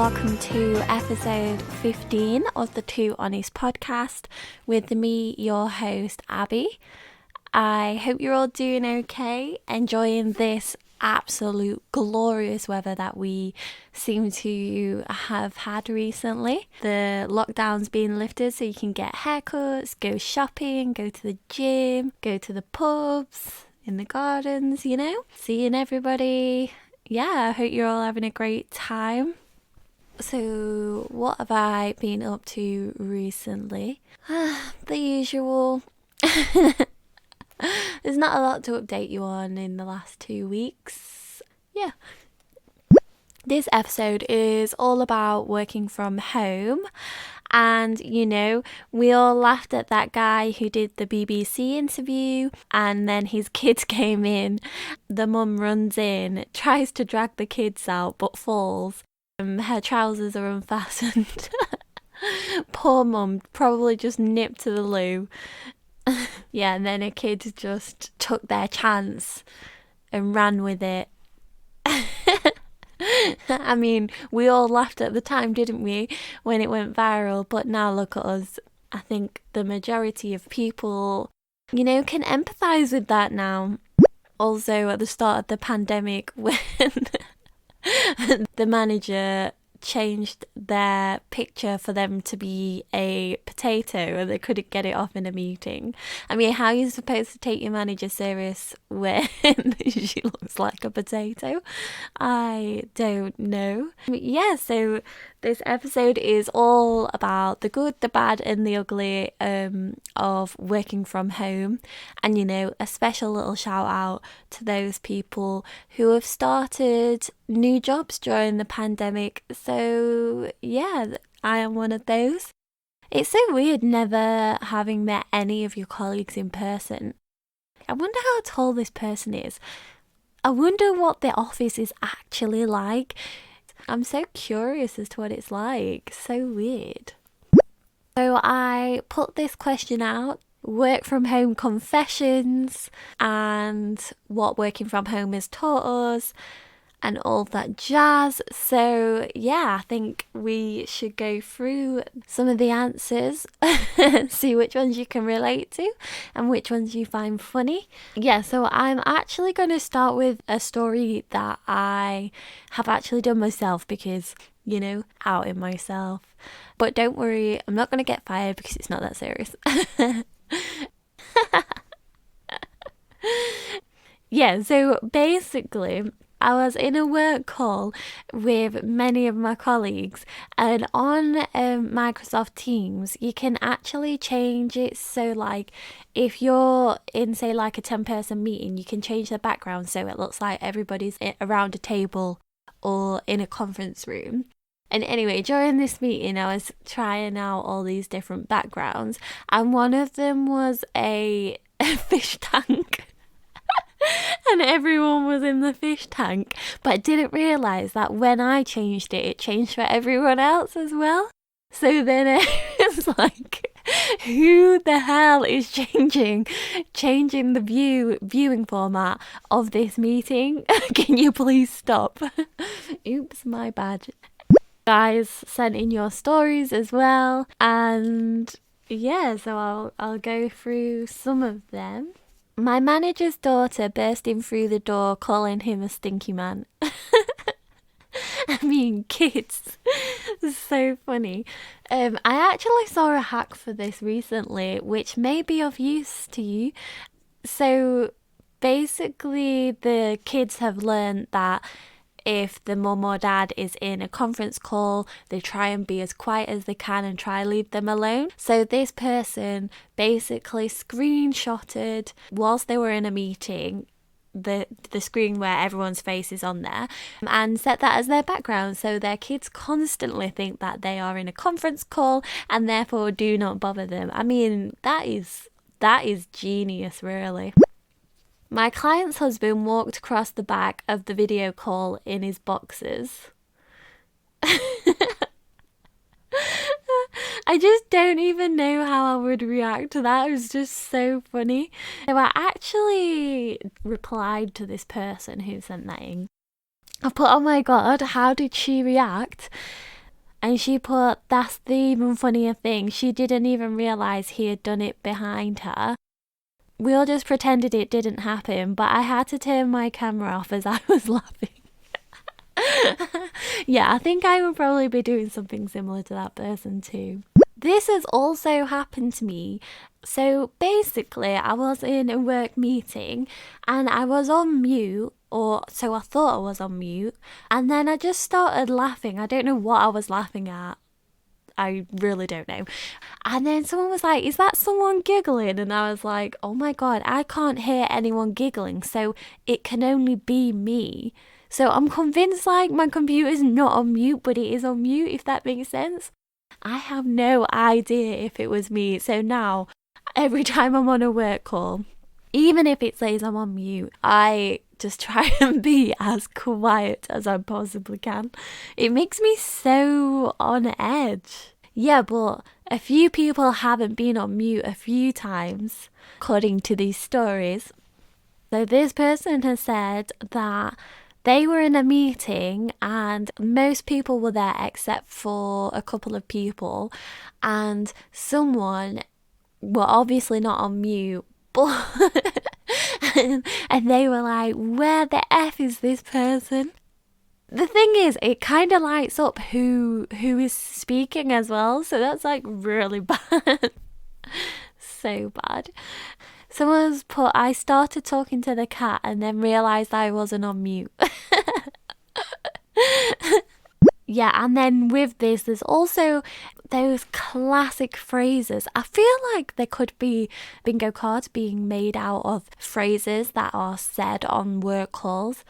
welcome to episode 15 of the Two Honest podcast with me, your host, Abby. I hope you're all doing okay, enjoying this absolute glorious weather that we seem to have had recently. The lockdown's been lifted so you can get haircuts, go shopping, go to the gym, go to the pubs, in the gardens, seeing everybody. Yeah, I hope you're all having a great time. So, what have I been up to recently? The usual. There's not a lot to update you on in the last 2 weeks. Yeah. This episode is all about working from home. And, we all laughed at that guy who did the BBC interview and then his kids came in. The mum runs in, tries to drag the kids out but falls. Her trousers are unfastened. Poor mum, probably just nipped to the loo. Yeah, and then her kids just took their chance and ran with it. I mean, we all laughed at the time, didn't we, when it went viral, but now look at us. I think the majority of people, can empathise with that now. Also, at the start of the pandemic, when the manager changed their picture for them to be a potato and they couldn't get it off in a meeting. I mean, how are you supposed to take your manager serious when she looks like a potato? I don't know. Yeah, so this episode is all about the good, the bad and the ugly of working from home. And, a special little shout out to those people who have started new jobs during the pandemic. So, yeah, I am one of those. It's so weird never having met any of your colleagues in person. I wonder how tall this person is. I wonder what the office is actually like. I'm so curious as to what it's like. So weird. So I put this question out, work from home confessions and what working from home has taught us and all that jazz. So yeah, I think we should go through some of the answers, see which ones you can relate to and which ones you find funny. Yeah, so I'm actually going to start with a story that I have actually done myself because, outing myself. But don't worry, I'm not going to get fired because it's not that serious. Yeah, so basically, I was in a work call with many of my colleagues, and on Microsoft Teams, you can actually change it. So like if you're in, say, like a 10-person meeting, you can change the background so it looks like everybody's around a table or in a conference room. And anyway, during this meeting, I was trying out all these different backgrounds, and one of them was a fish tank. And everyone was in the fish tank, but I didn't realise that when I changed it, it changed for everyone else as well. So then it's like, who the hell is changing the viewing format of this meeting? Can you please stop? Oops, my bad. Guys sent in your stories as well, and yeah, so I'll go through some of them. My manager's daughter burst in through the door calling him a stinky man. I mean, kids. So funny. I actually saw a hack for this recently, which may be of use to you. So basically, the kids have learned that if the mum or dad is in a conference call, they try and be as quiet as they can and try leave them alone. So this person basically screenshotted whilst they were in a meeting the screen where everyone's face is on there and set that as their background, so their kids constantly think that they are in a conference call and therefore do not bother them. I mean, that is genius, really. My client's husband walked across the back of the video call in his boxers. I just don't even know how I would react to that. It was just so funny. So I actually replied to this person who sent that in. I put, oh my god, how did she react? And she put, that's the even funnier thing. She didn't even realise he had done it behind her. We all just pretended it didn't happen, but I had to turn my camera off as I was laughing. Yeah, I think I would probably be doing something similar to that person too. This has also happened to me. So basically, I was in a work meeting and I was on mute, or so I thought I was on mute, and then I just started laughing. I don't know what I was laughing at. I really don't know. And then someone was like, is that someone giggling? And I was like, oh my God, I can't hear anyone giggling, so it can only be me. So I'm convinced like my computer's not on mute, but it is on mute, if that makes sense. I have no idea if it was me. So now, every time I'm on a work call, even if it says I'm on mute, I just try and be as quiet as I possibly can. It makes me so on edge. Yeah, but a few people haven't been on mute a few times, according to these stories. So this person has said that they were in a meeting and most people were there except for a couple of people, and someone, well, obviously not on mute, but and they were like, where the F is this person? The thing is, it kind of lights up who is speaking as well, so that's like really bad. So bad. Someone's put, I started talking to the cat and then realised I wasn't on mute. Yeah, and then with this, there's also those classic phrases. I feel like there could be bingo cards being made out of phrases that are said on work calls.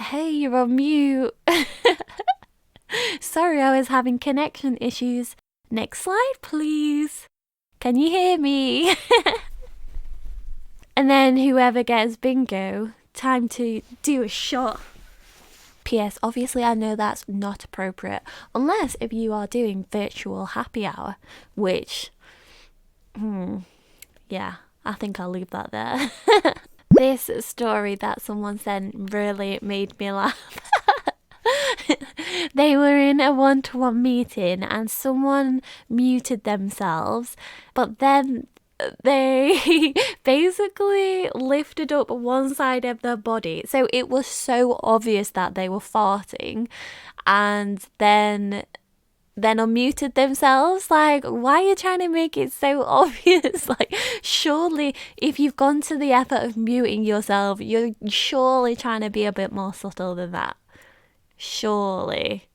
Hey, you're on mute. Sorry, I was having connection issues. Next slide, please. Can you hear me? And then whoever gets bingo, time to do a shot. P.S. Obviously, I know that's not appropriate unless if you are doing virtual happy hour, which, yeah, I think I'll leave that there. This story that someone sent really made me laugh. They were in a one-to-one meeting and someone muted themselves, but then they basically lifted up one side of their body. So it was so obvious that they were farting, and then unmuted themselves. Like, why are you trying to make it so obvious? Like, surely if you've gone to the effort of muting yourself, you're surely trying to be a bit more subtle than that. Surely.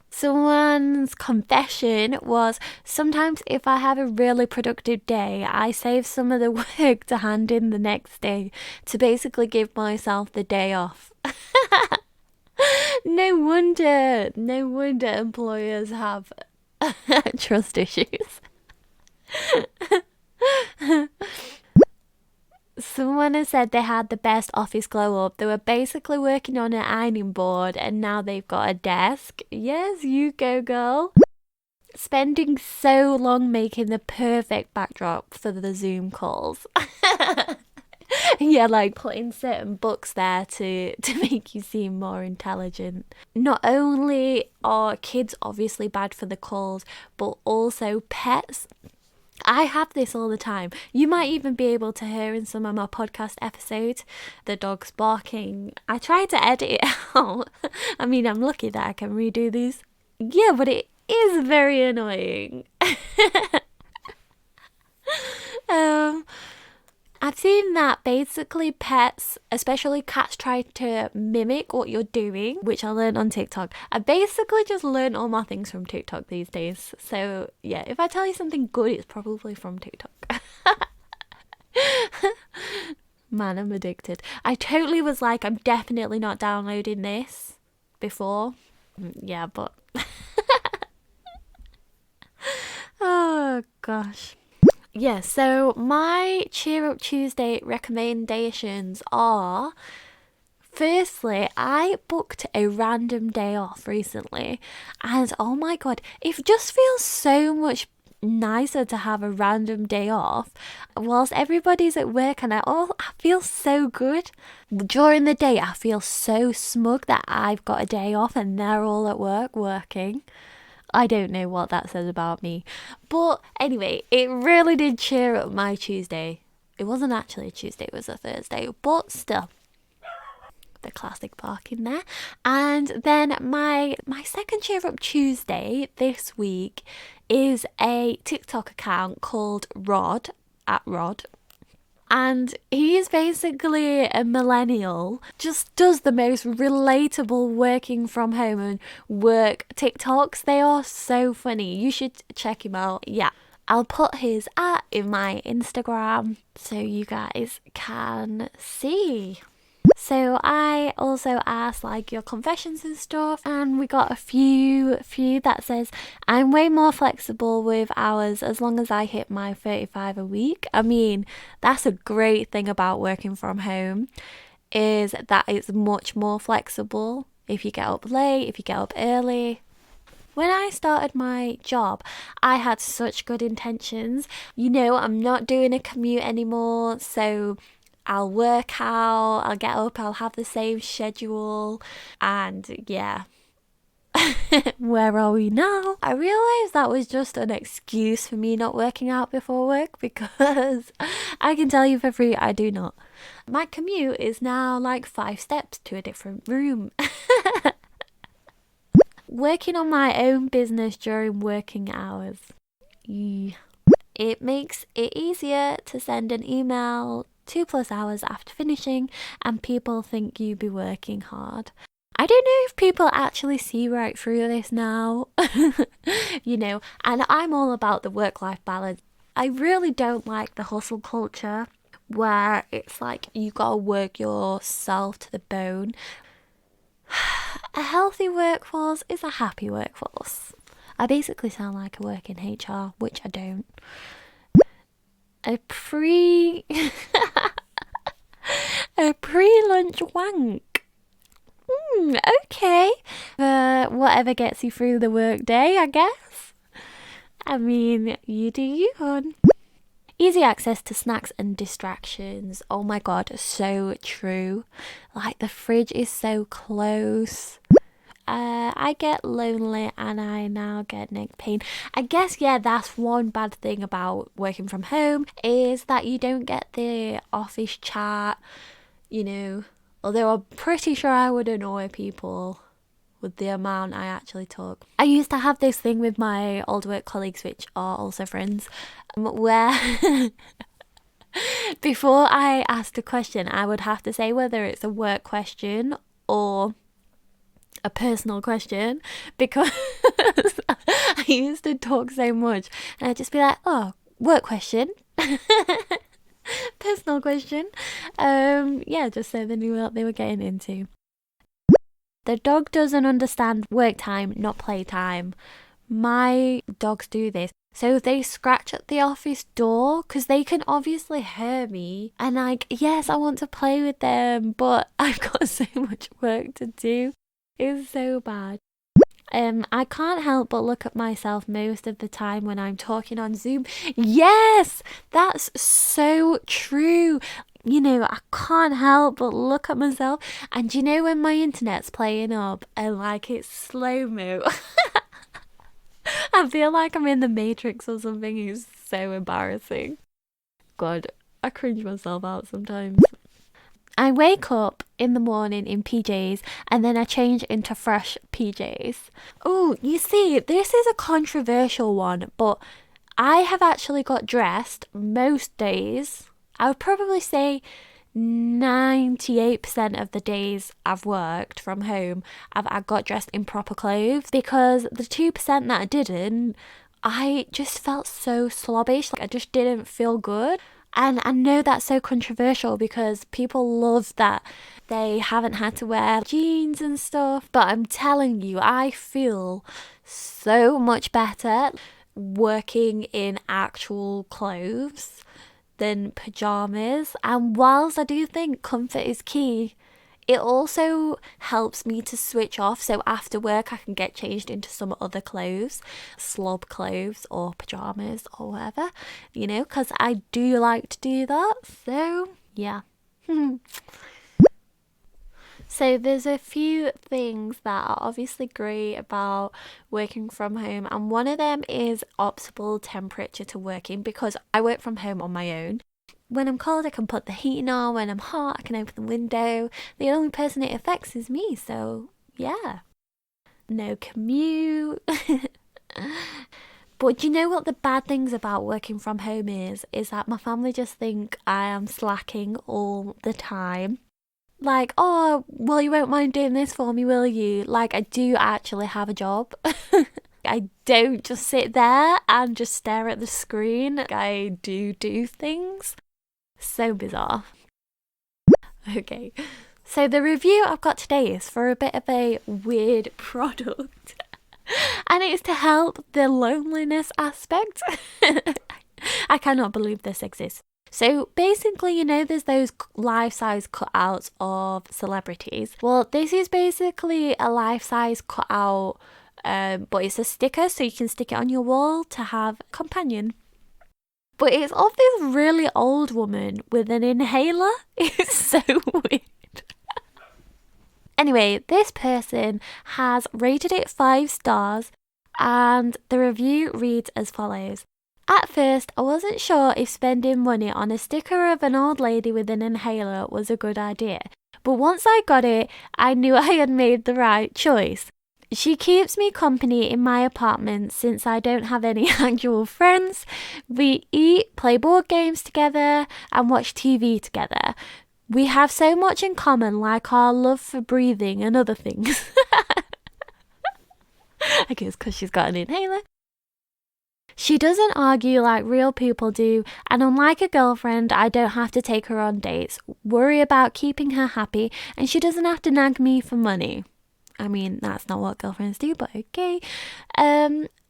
Someone's confession was, sometimes if I have a really productive day, I save some of the work to hand in the next day to basically give myself the day off. No wonder employers have trust issues. Someone has said they had the best office glow up. They were basically working on an ironing board and now they've got a desk. Yes, you go, girl. Spending so long making the perfect backdrop for the Zoom calls. Yeah, like putting certain books there to make you seem more intelligent. Not only are kids obviously bad for the calls, but also pets. I have this all the time. You might even be able to hear in some of my podcast episodes the dogs barking. I try to edit it out. I mean, I'm lucky that I can redo these. Yeah, but it is very annoying. I've seen that basically pets, especially cats, try to mimic what you're doing, which I learned on TikTok. I basically just learned all my things from TikTok these days. So yeah, if I tell you something good, it's probably from TikTok. Man, I'm addicted. I totally was like, I'm definitely not downloading this before. Yeah, but... Oh, gosh. Yeah, so my Cheer Up Tuesday recommendations are, firstly, I booked a random day off recently, and oh my God, it just feels so much nicer to have a random day off whilst everybody's at work, and I feel so good. During the day, I feel so smug that I've got a day off and they're all at work working. I don't know what that says about me. But anyway, it really did cheer up my Tuesday. It wasn't actually a Tuesday, it was a Thursday, but still. The classic barking there. And then my second cheer up Tuesday this week is a TikTok account called Rod, at Rod. And he's basically a millennial, just does the most relatable working from home and work TikToks. They are so funny. You should check him out. Yeah, I'll put his in my Instagram so you guys can see. So I also asked like your confessions and stuff, and we got a few that says, I'm way more flexible with hours as long as I hit my 35 a week. I mean, that's a great thing about working from home, is that it's much more flexible. If you get up late, if you get up early. When I started my job, I had such good intentions. You know, I'm not doing a commute anymore, so I'll work out, I'll get up, I'll have the same schedule, and yeah. Where are we now? I realised that was just an excuse for me not working out before work, because I can tell you for free, I do not. My commute is now like 5 steps to a different room. Working on my own business during working hours. It makes it easier to send an email 2+ hours after finishing, and people think you be working hard. I don't know if people actually see right through this now, you know, and I'm all about the work-life balance. I really don't like the hustle culture where it's like you gotta work yourself to the bone. A healthy workforce is a happy workforce. I basically sound like I work in HR, which I don't. A pre-lunch wank. Okay. Whatever gets you through the work day, I guess. I mean, you do you, hon. Easy access to snacks and distractions. Oh my god, so true. Like, the fridge is so close. I get lonely and I now get neck pain. I guess, yeah, that's one bad thing about working from home, is that you don't get the office chat, you know. Although I'm pretty sure I would annoy people with the amount I actually talk. I used to have this thing with my old work colleagues, which are also friends, where before I asked a question, I would have to say whether it's a work question or a personal question, because I used to talk so much, and I'd just be like, oh, work question. Personal question. Yeah, just so they knew what they were getting into. The dog doesn't understand work time, not play time. My dogs do this. So they scratch at the office door because they can obviously hear me. And like, yes, I want to play with them, but I've got so much work to do. It's so bad. I can't help but look at myself most of the time when I'm talking on Zoom. Yes, that's so true. You know, I can't help but look at myself. And you know when my internet's playing up and like it's slow-mo? I feel like I'm in the Matrix or something. It's so embarrassing. God, I cringe myself out sometimes. I wake up in the morning in PJs and then I change into fresh PJs. Oh, you see, this is a controversial one, but I have actually got dressed most days. I would probably say 98% of the days I've worked from home, I got dressed in proper clothes, because the 2% that I didn't, I just felt so slobbish. Like, I just didn't feel good. And I know that's so controversial because people love that they haven't had to wear jeans and stuff. But I'm telling you, I feel so much better working in actual clothes than pajamas. And whilst I do think comfort is key, It also helps me to switch off, so after work I can get changed into some other clothes, slob clothes or pyjamas or whatever, because I do like to do that. So yeah. So there's a few things that are obviously great about working from home, and one of them is optimal temperature to work in, because I work from home on my own. When I'm cold, I can put the heating on. When I'm hot, I can open the window. The only person it affects is me, so yeah. No commute. But do you know what the bad things about working from home is? Is that my family just think I am slacking all the time. Like, oh, well, you won't mind doing this for me, will you? Like, I do actually have a job. I don't just sit there and just stare at the screen. I do things. So bizarre. Okay, so the review I've got today is for a bit of a weird product. And it's to help the loneliness aspect. I cannot believe this exists. So basically, there's those life-size cutouts of celebrities. Well, this is basically a life-size cutout, but it's a sticker, so you can stick it on your wall to have a companion. But it's of this really old woman with an inhaler. It's so weird. Anyway, this person has rated it 5 stars, and the review reads as follows. At first, I wasn't sure if spending money on a sticker of an old lady with an inhaler was a good idea, but once I got it, I knew I had made the right choice. She keeps me company in my apartment since I don't have any actual friends. We eat, play board games together, and watch TV together. We have so much in common, like our love for breathing and other things. I guess because she's got an inhaler. She doesn't argue like real people do, and unlike a girlfriend, I don't have to take her on dates, worry about keeping her happy, and she doesn't have to nag me for money. I mean, that's not what girlfriends do, but okay.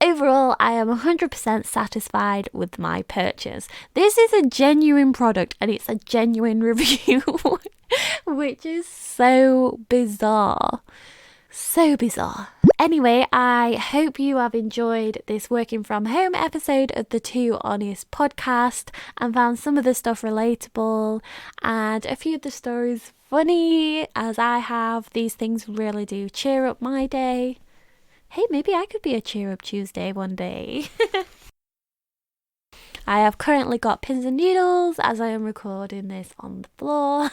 Overall, I am 100% satisfied with my purchase. This is a genuine product and it's a genuine review, which is so bizarre. So bizarre. Anyway, I hope you have enjoyed this working from home episode of the Too Honest podcast and found some of the stuff relatable and a few of the stories funny, as I have. These things really do cheer up my day. Hey, maybe I could be a Cheer Up Tuesday one day. I have currently got pins and needles as I am recording this on the floor.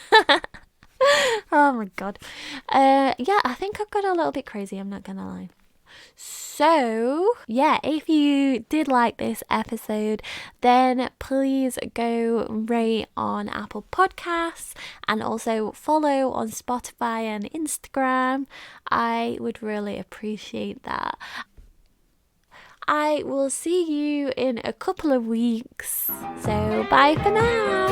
Oh my god. Yeah, I think I've got a little bit crazy, I'm not gonna lie. So, yeah, if you did like this episode, then please go rate on Apple Podcasts and also follow on Spotify and Instagram. I would really appreciate that. I will see you in a couple of weeks. So, bye for now.